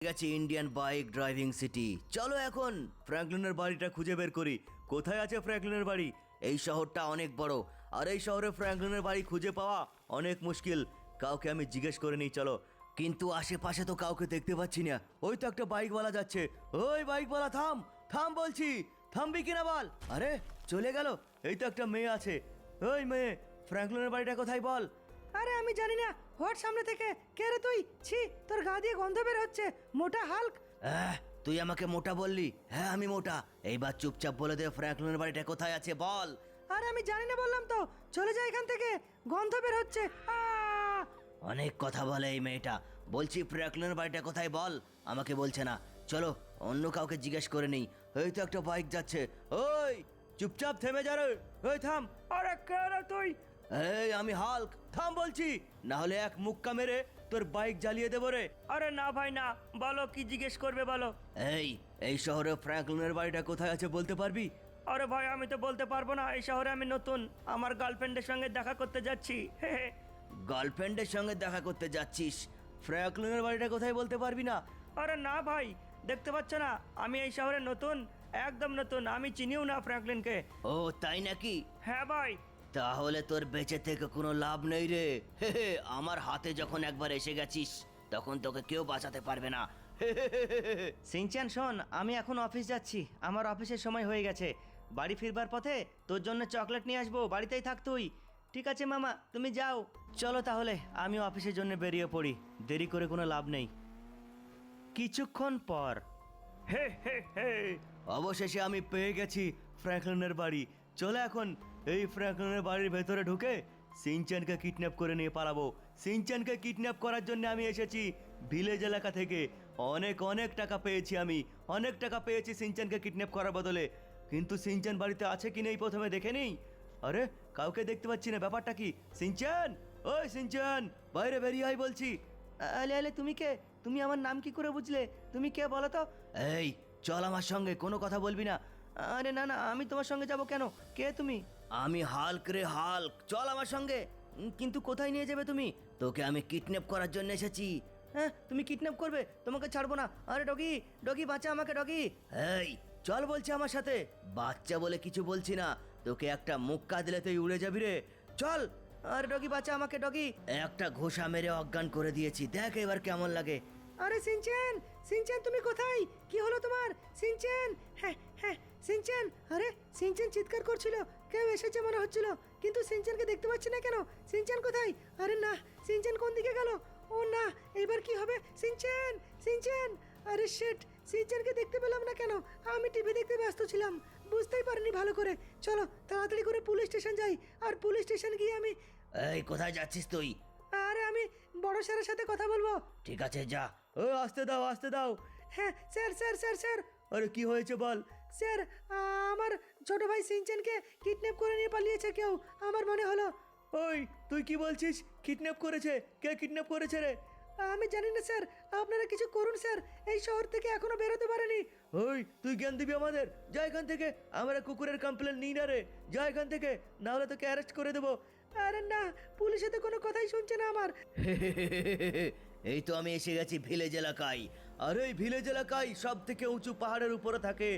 গেছি Indian bike driving city. চলো এখন ফ্র্যাঙ্কলিনের বাড়িটা খুঁজে বের করি। কোথায় আছে ফ্র্যাঙ্কলিনের বাড়ি? এই শহরটা অনেক বড়, আর এই শহরে ফ্র্যাঙ্কলিনের বাড়ি খুঁজে পাওয়া অনেক মুশকিল। কাউকে আমি জিজ্ঞেস করে নিই চলো। কিন্তু আশেপাশে তো কাউকে দেখতে পাচ্ছি না। ওই তো একটা বাইকওয়ালা যাচ্ছে। ওই বাইকওয়ালা থাম, থাম বলছি, থামবি কিনা বল। আরে চলে গেল। এই তো একটা মেয়ে আছে। ওই মেয়ে, ফ্র্যাঙ্কলিনের বাড়িটা কোথায় বল। আরে আমি জানি না, হোয়াট সামনে থেকে। কে রে তুই? ছি, তোর গা দিয়ে গন্ধ বের হচ্ছে, মোটা হাল্ক। তুই আমাকে মোটা বললি? হ্যাঁ আমি মোটা। এইবার চুপচাপ বলে দে ফ্র্যাঙ্কলিনের বাড়িটা কোথায় আছে বল। আরে আমি জানি না বললাম তো, চলে যা এখান থেকে, গন্ধ বের হচ্ছে। অনেক কথা বলে এই মেয়েটা। বলছি ফ্র্যাঙ্কলিনের বাড়িটা কোথায় বল, আমাকে বলছে না। চলো অন্য কাউকে জিজ্ঞেস করে নেই। এই তো একটা বাইক যাচ্ছে। ওই চুপচাপ থেমে যা রে। ওই থাম। আরে কে রে তুই? এই আমি হাল্ক, থাম বলছি, না হলে এক মুক্কা মেরে তোর বাইক জ্বালিয়ে দেবো রে। আরে না ভাই না, বলো কি জিজ্ঞেস করবে বলো। এই শহরে ফ্র্যাঙ্কলিনের বাড়িটা কোথায় আছে বলতে পারবি? আরে ভাই আমি তো বলতে পারবো না, এই শহরে আমি নতুন, আমার গার্লফ্রেন্ডের সঙ্গে দেখা করতে যাচ্ছি। গার্লফ্রেন্ডের সঙ্গে দেখা করতে যাচ্ছিস? ফ্র্যাঙ্কলিনের বাড়িটা কোথায় বলতে পারবি না? আরে না ভাই, দেখতে পাচ্ছ না আমি এই শহরে নতুন, একদম নতুন, আমি চিনিও না ফ্র্যাঙ্কলিনকে। ও তাই নাকি? হ্যাঁ ভাই। তাহলে তোর বেঁচে থেকে কোনো লাভ নেই রে। আমার হাতে যখন একবার এসে গেছিস তখন তোকে কেউ বাঁচাতে পারবে না। সিনচ্যান শোন, আমি এখন অফিস যাচ্ছি, আমার অফিসের সময় হয়ে গেছে। বাড়ি ফিরবার পথে তোর জন্য চকলেট নিয়ে আসবো, বাড়িতেই থাক তুই। ঠিক আছে মামা, তুমি যাও। চলো তাহলে আমি অফিসের জন্য বেরিয়ে পড়ি, দেরি করে কোনো লাভ নেই। কিছুক্ষণ পর অবশেষে আমি পেয়ে গেছি ফ্র্যাঙ্কলিনের বাড়ি। চলে এখন এই ফ্র্যাঙ্কলিনের বাড়ির ভেতরে ঢুকে সিনচ্যানকে কিডন্যাপ করে নিয়ে পালাবো। সিনচ্যানকে কিডন্যাপ করার জন্য আমি এসেছি ভিলেজ এলাকা থেকে। অনেক অনেক টাকা পেয়েছি, আমি অনেক টাকা পেয়েছি সিনচ্যানকে কিডন্যাপ করার বদলে। কিন্তু সিনচ্যান বাড়িতে আছে কি নেই প্রথমে দেখে নেই। আরে কাউকে দেখতে পাচ্ছি না, ব্যাপারটা কি? সিনচ্যান, ওই সিনচ্যান, বাইরে বেরিয়ে আয় বলছি। আলে আলে, তুমি কে? তুমি আমার নাম কি করে বুঝলে? তুমি কে বলো তো? এই চল আমার সঙ্গে, কোনো কথা বলবি না। আরে না না, আমি তোমার সঙ্গে যাব কেন? কে তুমি? আমি হাল্ক রে, হাল্ক, চল আমার সঙ্গে। কিন্তু কোথায় নিয়ে যাবে তুমি? তোকে আমি কিডন্যাপ করার জন্য এসেছি। হ্যাঁ, তুমি কিডন্যাপ করবে? তোমাকে ছাড়বো না। আরে ডগি, ডগি বাঁচা আমাকে, ডগি। এই চল বলছি আমার সাথে। বাচ্চা বলে কিছু বলছি না, তোকে একটা মুক্কা দিলে তুই উড়ে যাবি রে। চল। আরে ডগি বাঁচা আমাকে, ডগি। একটা ঘোষা মেরে অজ্ঞান করে দিয়েছি, দেখ এবার কেমন লাগে। আরে সিনচ্যান, সিনচ্যান তুমি কোথায়? কি হলো তোমার? সিনচ্যান, হ্যাঁ হ্যাঁ সিনচ্যান। আরে সিনচ্যান চিৎকার করছিল, কেউ এসেছে মনে হচ্ছিল, কিন্তু সিনচ্যানকে দেখতে পাচ্ছি না কেন? সিনচ্যান কোথায়? আরে না, সিনচ্যান কোন দিকে গেল? ও না, এবার কি হবে? সিনচ্যান, সিনচ্যান, আরে শিট, সিনচ্যানকে দেখতে পেলাম না কেন? আমি টিভি দেখতে ব্যস্ত ছিলাম, বুঝতেই পারিনি ভালো করে। চলো তাড়াতাড়ি করে পুলিশ স্টেশন যাই, আর পুলিশ স্টেশন গিয়ে আমি... এই কোথায় যাচ্ছিস তুই? আরে আমি বড় স্যারের সাথে কথা বলবো। ঠিক আছে যা। ও আসতে দাও, আসতে দাও। হ্যাঁ স্যার, স্যার স্যার স্যার। আরে কি হয়েছে বল। স্যার, আমার ছোট ভাই সিনচ্যানকে কিডন্যাপ করে নিয়ে পালিয়েছে কেউ, আমার মনে হলো। ওই তুই কি বলছিস? কিডন্যাপ করেছে? কে কিডন্যাপ করেছে রে? আমি জানি না স্যার, আপনারা কিছু করুন স্যার, এই শহর থেকে এখনো বেরোতে পারেনি। ওই তুই জ্ঞান দিবি আমাদের? যা এখান থেকে, আমরা কুকুরের কমপ্লেন নিই না রে। যা এখান থেকে, না হলে তোকে অ্যারেস্ট করে দেবো। আরে না, পুলিশে তো কোনো কথাই শুনছে না আমার। এই তো আমি এসে গেছি ভিলেজ এলাকায়। আর ওই ভিলেজ এলাকায় সব থেকে উঁচু পাহাড়ের উপরে থাকে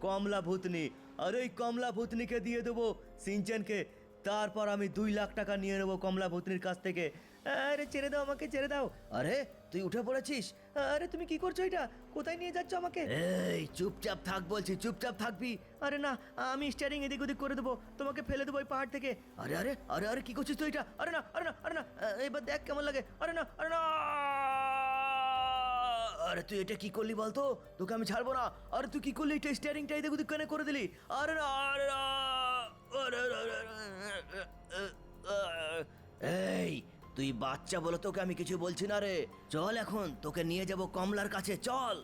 কমলা ভূতনি। আর ওই কমলা ভূতনিকে দিয়ে দেবো সিনচ্যানকে। তারপর আমি 2 লাখ টাকা নিয়ে নেবো কমলা ভূতনির কাছ থেকে। আরে ছেড়ে দাও আমাকে, ছেড়ে দাও। আরে তুই উঠে পড়েছিস? আরে তুমি কি করছো এটা? কোথায় নিয়ে যাচ্ছ আমাকে? এই চুপচাপ থাক বলছি, চুপচাপ থাকবি। আরে না, আমি স্টিয়ারিং এদিক ওদিক করে দেবো, তোমাকে ফেলে দেবো ওই পাহাড় থেকে। আরে আরে আরে আরে কি করছিস তুই এটা? আরে না, আরে না, আরে না, এবার দেখ কেমন লাগে। আরে না, আরে না। আরে তুই এটা কি করলি বলতো? তোকে আমি ছাড়বো না। আরে তুই কি করলি? এটা স্টিয়ারিংটা এদিক ওদিক কেন করে দিলি? আরে না, আরে না, আরে এই তুই বাচ্চা বলে তোকে আমি কিছু বলছি না রে। চল এখন তোকে নিয়ে যাব কমলার কাছে, চল।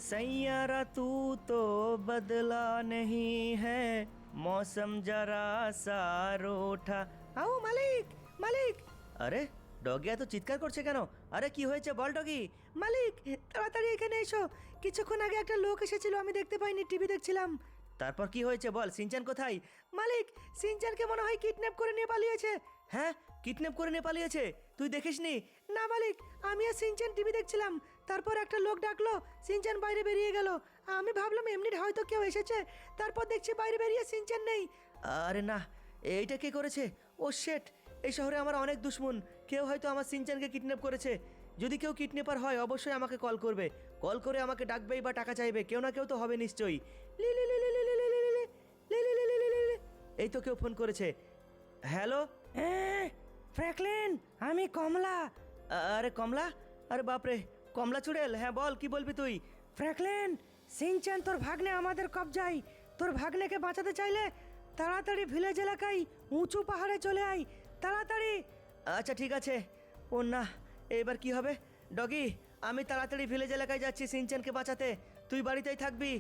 सैयारा तू तो बदला नहीं है, मौसम जरा सा रूठा। आओ मालिक, मालिक। আরে ডগি এত চিৎকার করছে কেন? আরে কি হয়েছে বল ডগি। মালিক তাড়াতাড়ি এখানে এসো, কিছুক্ষণ আগে একটা লোক এসেছিল, আমি দেখতে পাইনি, টিভি দেখছিলাম। তারপর কি হয়েছে বল, সিনচ্যান কোথায়? মালিক, সিনচ্যানকে মনে হয় কিডন্যাপ করে নিয়ে পালিয়েছে। হ্যাঁ, কিডন্যাপ করে নিয়ে পালিয়েছে? তুই দেখিসনি? না মালিক, আমি আর সিনচ্যান টিভি দেখছিলাম, তারপর একটা লোক ডাকলো, সিনচান বাইরে বেরিয়ে গেল। আমি ভাবলাম এমনি হয়তো কেউ এসেছে, তারপর দেখছি বাইরে বেরিয়ে সিনচান নেই। আরে না, এইটা কে করেছে? ও শেট, এই শহরে আমার অনেক দুশ্মন। কেউ হয়তো আমার সিনচানকে কিডন্যাপ করেছে। যদি কেউ কিডন্যাপার হয় অবশ্যই আমাকে কল করবে, কল করে আমাকে ডাকবেই বা টাকা চাইবে, কেউ না কেউ তো হবে নিশ্চয়ই। লি লি লি লি লি লি লি লি লি লি লি লি লি লি লি লি। এই তো কেউ ফোন করেছে। হ্যালো, ফ্র্যাঙ্কলিন, আমি কমলা। আরে কমলা, আরে বাপরে, কমলা চুড়েল, হ্যাঁ বল, কি বলবি তুই? ফ্র্যাঙ্কলিন, সিনচান তোর ভাগ্নে আমাদের কবজায়। তোর ভাগ্নেকে বাঁচাতে চাইলে তাড়াতাড়ি ভিলেজ এলাকায় উঁচু পাহাড়ে চলে আয়, তাড়াতাড়ি। আচ্ছা ঠিক আছে। ও না, এবার কি হবে? ডগি, আমি তাড়াতাড়ি ভিলেজ এলাকায় যাচ্ছি সিনচানকে বাঁচাতে, তুই বাড়িতেই থাকবি।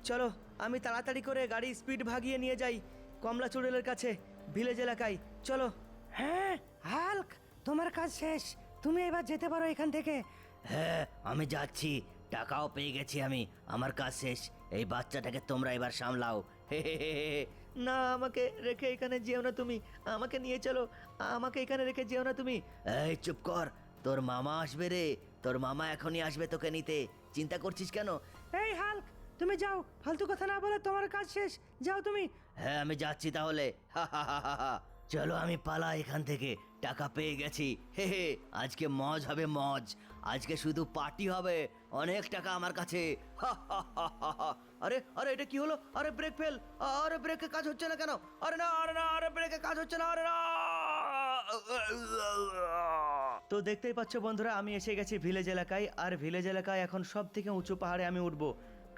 চলো, আমি তাড়াতাড়ি করে গাড়ি স্পিড ভাগিয়ে নিয়ে যাই কমলা চুড়েলের কাছে, ভিলেজ এলাকায়। চলো। হ্যাঁ হাল্ক, তোমার কাজ শেষ, তুমি এবার যেতে পারো এখান থেকে। হ্যাঁ, আমি যাচ্ছি, টাকাও পেয়ে গেছি আমি, আমার কাজ শেষ। এই বাচ্চাটাকে তোমরা এবার সামলাও। হে হে হে হে। না, আমাকে রেখে এখানে যেও না তুমি, আমাকে নিয়ে চলো, আমাকে এখানে রেখে যেও না তুমি। এই চুপ কর, তোর মামা আসবে রে, তোর মামা এখনই আসবে তোকে নিতে, চিন্তা করছিস কেন? এই হাল্ক, তুমি যাও, ফালতু কথা না বলে, তোমার কাজ শেষ, যাও তুমি। হ্যাঁ, আমি যাচ্ছি তাহলে। হা হা হা হা হা। চলো আমি পালাই এখান থেকে, টাকা পেয়ে গেছি। হে হে, আজকে মজ হবে মজ, আজকে শুধু পার্টি হবে, অনেক টাকা আমার কাছে। হা হা হা হা হা। আরে আরে, এটা কি হলো? আরে ব্রেক ফেল, আরে ব্রেকে কাজ হচ্ছে না কেন? আরে না, আরে না, আরে ব্রেকে কাজ হচ্ছে না, আরে না। তো দেখতেই পাচ্ছ বন্ধুরা, আমি এসে গেছি ভিলেজ এলাকায়, আর ভিলেজ এলাকায় এখন সব থেকে উঁচু পাহাড়ে আমি উঠবো,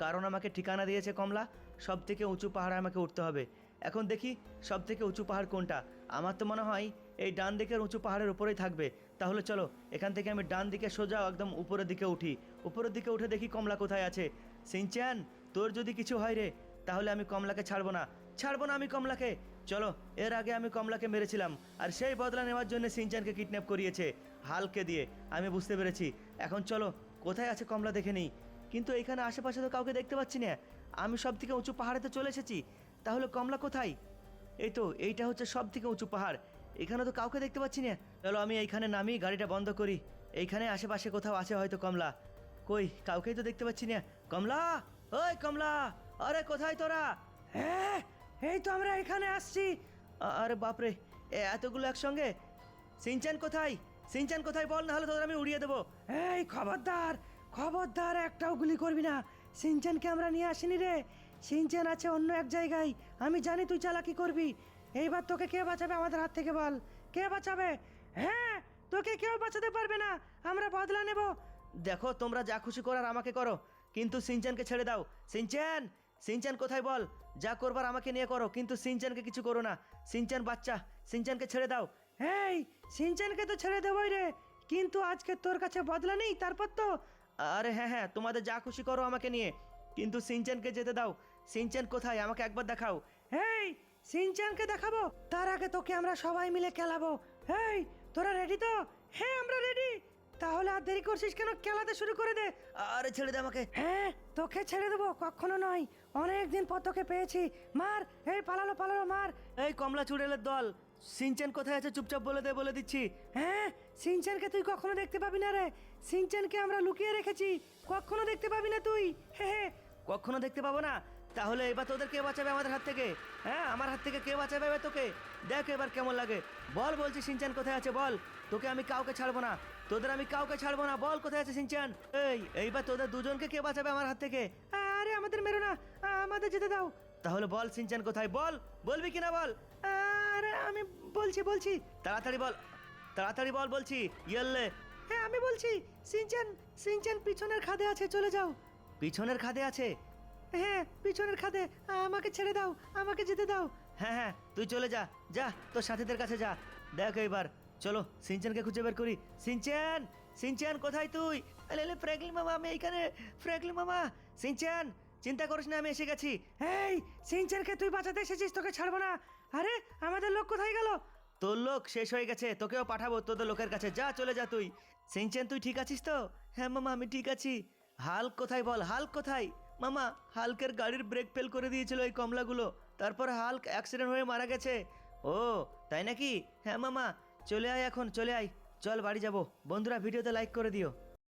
কারণ আমাকে ঠিকানা দিয়েছে কমলা, সব থেকে উঁচু পাহাড়ে আমাকে উঠতে হবে। এখন দেখি সব থেকে উঁচু পাহাড় কোনটা। আমার তো মনে হয় এই ডান দিকের উঁচু পাহাড়ের উপরেই থাকবে। তাহলে চলো, এখান থেকে আমি ডান দিকে সোজা একদম উপরের দিকে উঠি। উপরের দিকে উঠে দেখি কমলা কোথায় আছে। সিনচ্যান, তোর যদি কিছু হয় রে, তাহলে আমি কমলাকে ছাড়বো না, ছাড়বো না আমি কমলাকে। চলো, এর আগে আমি কমলাকে মেরেছিলাম, আর সেই বদলা নেওয়ার জন্য সিনচ্যানকে কিডন্যাপ করিয়েছে হালকে দিয়ে, আমি বুঝতে পেরেছি। এখন চলো, কোথায় আছে কমলা দেখে নিই। কিন্তু এখানে আশেপাশে তো কাউকে দেখতে পাচ্ছি না। আমি সব থেকে উঁচু পাহাড়েতে চলে এসেছি, তাহলে কমলা কোথায়? এই তো, এইটা হচ্ছে সব থেকে উঁচু পাহাড়, এখানে তো কাউকে দেখতে পাচ্ছি না। চলো আমি এইখানে নামি, গাড়িটা বন্ধ করি। এইখানে আশেপাশে কোথাও আছে হয়তো কমলা। কই, কাউকেই তো দেখতে পাচ্ছি না। কমলা, ওই কমলা, আরে কোথায় তোরা? হ্যাঁ, এই তো আমরা এখানে আসছি। আরে বাপরে, এতগুলো একসঙ্গে! সিনচ্যান কোথায়? সিনচ্যান কোথায় বল, না হলে তোদের আমি উড়িয়ে দেবো। এই খবরদার, খবরদার, একটাও গুলি করবি না। সিনচানকে আমরা নিয়ে আসিনি রে, সিনচান আছে অন্য এক জায়গায়। আমি জানি তুই চালাকি করবি। এইবার তোকে কে বাঁচাবে আমাদের হাত থেকে বল, কে বাঁচাবে? হ্যাঁ, তোকে কেউ বাঁচাতে পারবে না, আমরা বদলা নেব। দেখো, তোমরা যা খুশি করার আমাকে করো, কিন্তু সিনচ্যানকে ছেড়ে দাও। সিনচ্যান, সিনচ্যান কোথায় বল, যা করবার আমাকে নিয়ে করো, কিন্তু সিনচ্যানকে কিছু করো না। সিনচ্যান বাচ্চা, সিনচ্যানকে ছেড়ে দাও। এই, সিনচানকে তো ছেড়ে দেবই রে, কিন্তু আজকে তোর কাছে বদলা নেই, তারপর তো। আরে হ্যাঁ হ্যাঁ, তোমাদের যা খুশি করো আমাকে নিয়ে, কিন্তু সিনচ্যানকে যেতে দাও। সিনচ্যান কোথায় আমাকে একবার দেখাও। এই, সিনচানকে দেখাবো, তার আগে তোকে আমরা সবাই মিলে খেলাবো। এই, তোরা রেডি তো? হ্যাঁ, আমরা রেডি। তাহলে আর দেরি করছিস কেন, খেলাতে শুরু করে দে। আরে ছেড়ে দে আমাকে। হ্যাঁ, তোকে ছেড়ে দেবো, কখনো নয়, অনেক দিন পর তোকে পেয়েছি। মার, এই পালালো পালালো, মার। এই কমলা চুড়েলের দল, সিনচ্যান কোথায় আছে চুপচাপ বলে দে, বলে দিচ্ছি। হ্যাঁ, সিনচানকে তুই কখনো দেখতে পাবি না রে, সিনচানকে আমরা লুকিয়ে রেখেছি, কখনো দেখতে পাবি না তুই। হ্যাঁ, কখনো দেখতে পাবো না? তাহলে এবার তোদের কে বাঁচাবে আমাদের হাত থেকে? হ্যাঁ, আমার হাত থেকে কে বাঁচাবে এবার তোকে? দেখ এবার কেমন লাগে, বল। বলছি সিনচ্যান কোথায় আছে বল, তোকে আমি কাউকে ছাড়বো না, তোদের আমি কাউকে ছাড়বো না, বল কোথায় আছে সিনচ্যান। এইবার তোদের দুজনকে কে বাঁচাবে আমার হাত থেকে? আরে আমাদের মেরো না, আমাদের যেতে দাও। তাহলে বল সিনচ্যান কোথায়, বল, বলবি কিনা বল। আরে আমি বলছি। তাড়াতাড়ি বল, তাড়াতাড়ি বল বলছি, ইয়েল্লে। হ্যাঁ, আমি বলছি, সিনচান, সিনচান পিছনের খাদে আছে, চলে যাও। পিছনের খাদে আছে? হ্যাঁ, পিছনের খাদে, আমাকে ছেড়ে দাও, আমাকে যেতে দাও। হ্যাঁ হ্যাঁ, তুই চলে যা, যা তোর সাথীদের কাছে যা। দেখ এবার, চলো সিনচ্যানকে খুঁজে বের করি। সিনচ্যান, সিনচ্যান কোথায় তুই? আরে ফ্র্যাঙ্কলিন মামা, আমি এইখানে। ফ্র্যাঙ্কলিন মামা, সিনচ্যান, চিন্তা করিস না, আমি এসে গেছি। এই, সিনচানকে তুই বাঁচাতে এসেছিস, তোকে ছাড়বো না। আরে আমাদের লোক কোথায় গেল? তোর লোক শেষ হয়ে গেছে, তোকেও পাঠাবো তোদের লোকের কাছে, যা চলে যা তুই। সিনচ্যান, তুই ঠিক আছিস তো? হ্যাঁ মামা, আমি ঠিক আছি। হাল্ক কোথায় বল, হাল্ক কোথায়? মামা, হাল্কের গাড়ির ব্রেক ফেল করে দিয়েছিল এই কমলাগুলো, তারপর হাল্ক অ্যাক্সিডেন্ট হয়ে মারা গেছে। ও তাই নাকি? হ্যাঁ মামা, চলে আয় এখন, চলে আয়, চল বাড়ি যাবো। বন্ধুরা ভিডিওতে লাইক করে দিও।